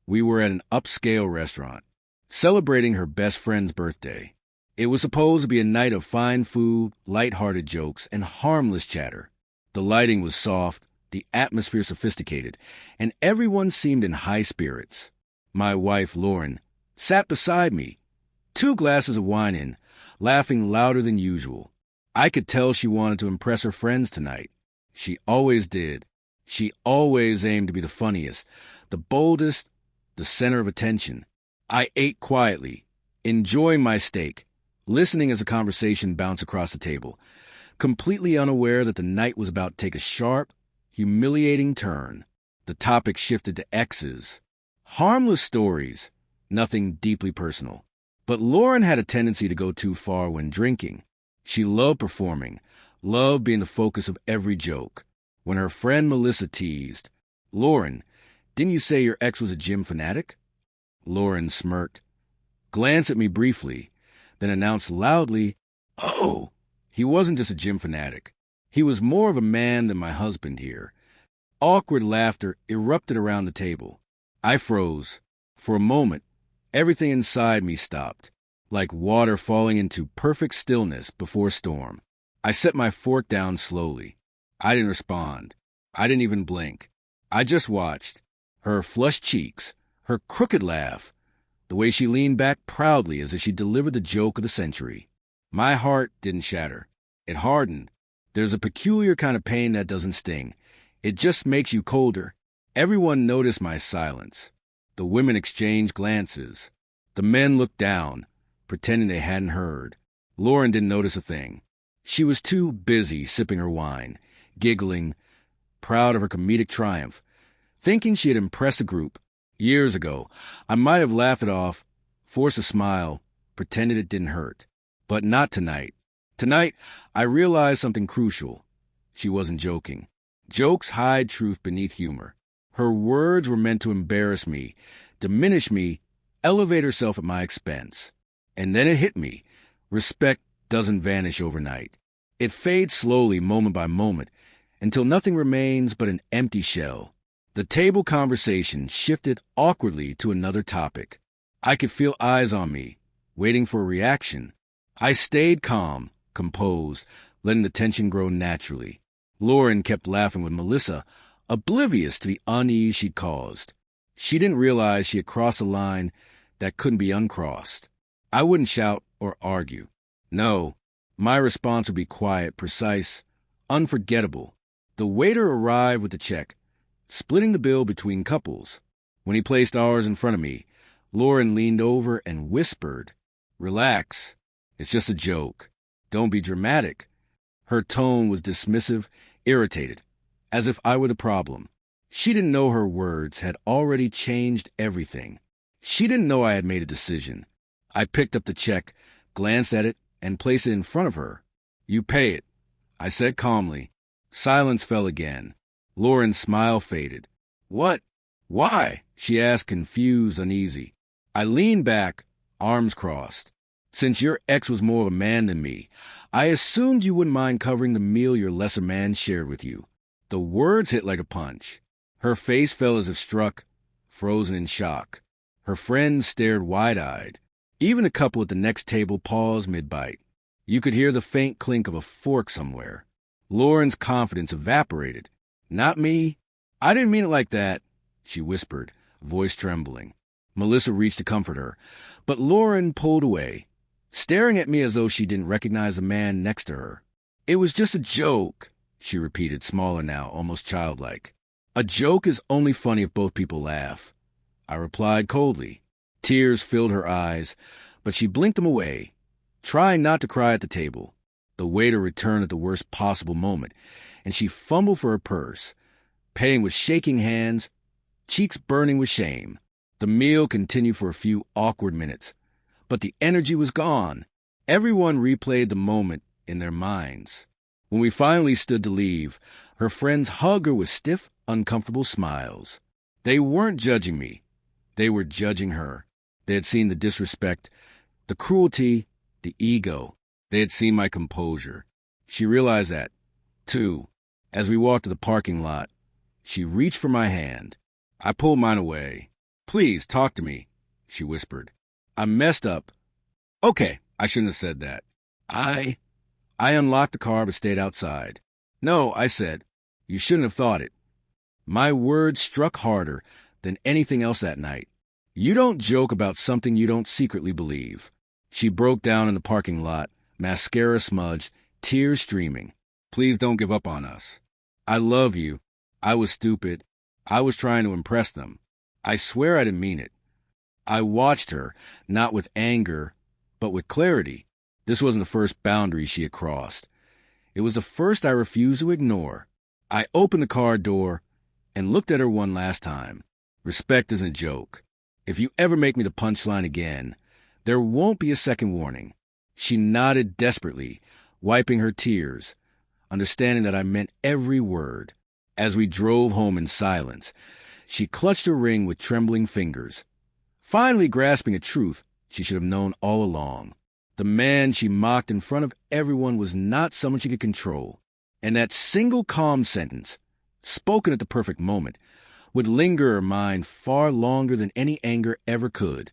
We were at an upscale restaurant, celebrating her best friend's birthday. It was supposed to be a night of fine food, light-hearted jokes, and harmless chatter. The lighting was soft, the atmosphere sophisticated, and everyone seemed in high spirits. My wife, Lauren, sat beside me, 2 glasses of wine in, laughing louder than usual. I could tell she wanted to impress her friends tonight. She always did. She always aimed to be the funniest, the boldest, the center of attention. I ate quietly, enjoying my steak, listening as the conversation bounced across the table, completely unaware that the night was about to take a sharp, humiliating turn. The topic shifted to exes. Harmless stories, nothing deeply personal. But Lauren had a tendency to go too far when drinking. She loved performing, loved being the focus of every joke. When her friend Melissa teased, "Lauren, didn't you say your ex was a gym fanatic?" Lauren smirked, glanced at me briefly, then announced loudly, "Oh, he wasn't just a gym fanatic. He was more of a man than my husband here." Awkward laughter erupted around the table. I froze. For a moment, everything inside me stopped, like water falling into perfect stillness before a storm. I set my fork down slowly. I didn't respond. I didn't even blink. I just watched. Her flushed cheeks, her crooked laugh, the way she leaned back proudly as if she delivered the joke of the century. My heart didn't shatter. It hardened. There's a peculiar kind of pain that doesn't sting. It just makes you colder. Everyone noticed my silence. The women exchanged glances. The men looked down, pretending they hadn't heard. Lauren didn't notice a thing. She was too busy sipping her wine, giggling, proud of her comedic triumph, thinking she had impressed a group. Years ago, I might have laughed it off, forced a smile, pretended it didn't hurt. But not tonight. Tonight, I realized something crucial. She wasn't joking. Jokes hide truth beneath humor. Her words were meant to embarrass me, diminish me, elevate herself at my expense. And then it hit me. Respect doesn't vanish overnight. It fades slowly, moment by moment, until nothing remains but an empty shell. The table conversation shifted awkwardly to another topic. I could feel eyes on me, waiting for a reaction. I stayed calm, composed, letting the tension grow naturally. Lauren kept laughing with Melissa, oblivious to the unease she'd caused. She didn't realize she had crossed a line that couldn't be uncrossed. I wouldn't shout or argue. No, my response would be quiet, precise, unforgettable. The waiter arrived with the check, splitting the bill between couples. When he placed ours in front of me, Lauren leaned over and whispered, "Relax. It's just a joke. Don't be dramatic." Her tone was dismissive, irritated, as if I were the problem. She didn't know her words had already changed everything. She didn't know I had made a decision. I picked up the check, glanced at it, and placed it in front of her. "You pay it," I said calmly. Silence fell again. Lauren's smile faded. "What? Why?" she asked, confused, uneasy. I leaned back, arms crossed. "Since your ex was more of a man than me, I assumed you wouldn't mind covering the meal your lesser man shared with you." The words hit like a punch. Her face fell as if struck, frozen in shock. Her friends stared wide-eyed. Even the couple at the next table paused mid-bite. You could hear the faint clink of a fork somewhere. Lauren's confidence evaporated. "Not me. I didn't mean it like that," she whispered, voice trembling. Melissa reached to comfort her, but Lauren pulled away, staring at me as though she didn't recognize the man next to her. "It was just a joke," she repeated, smaller now, almost childlike. "A joke is only funny if both people laugh," I replied coldly. Tears filled her eyes, but she blinked them away, trying not to cry at the table. The waiter returned at the worst possible moment, and she fumbled for her purse, paying with shaking hands, cheeks burning with shame. The meal continued for a few awkward minutes, but the energy was gone. Everyone replayed the moment in their minds. When we finally stood to leave, her friends hugged her with stiff, uncomfortable smiles. They weren't judging me. They were judging her. They had seen the disrespect, the cruelty, the ego. They had seen my composure. She realized that, too. As we walked to the parking lot, she reached for my hand. I pulled mine away. Please, talk to me, she whispered. I messed up. Okay, I shouldn't have said that. I unlocked the car but stayed outside. No, I said. You shouldn't have thought it. My words struck harder than anything else that night. You don't joke about something you don't secretly believe. She broke down in the parking lot, mascara smudged, tears streaming. Please don't give up on us. I love you. I was stupid. I was trying to impress them. I swear I didn't mean it. I watched her, not with anger, but with clarity. This wasn't the first boundary she had crossed. It was the first I refused to ignore. I opened the car door and looked at her one last time. Respect isn't a joke. If you ever make me the punchline again, there won't be a second warning. She nodded desperately, wiping her tears, understanding that I meant every word. As we drove home in silence, she clutched her ring with trembling fingers, finally grasping a truth she should have known all along. The man she mocked in front of everyone was not someone she could control. And that single calm sentence, spoken at the perfect moment, would linger in her mind far longer than any anger ever could.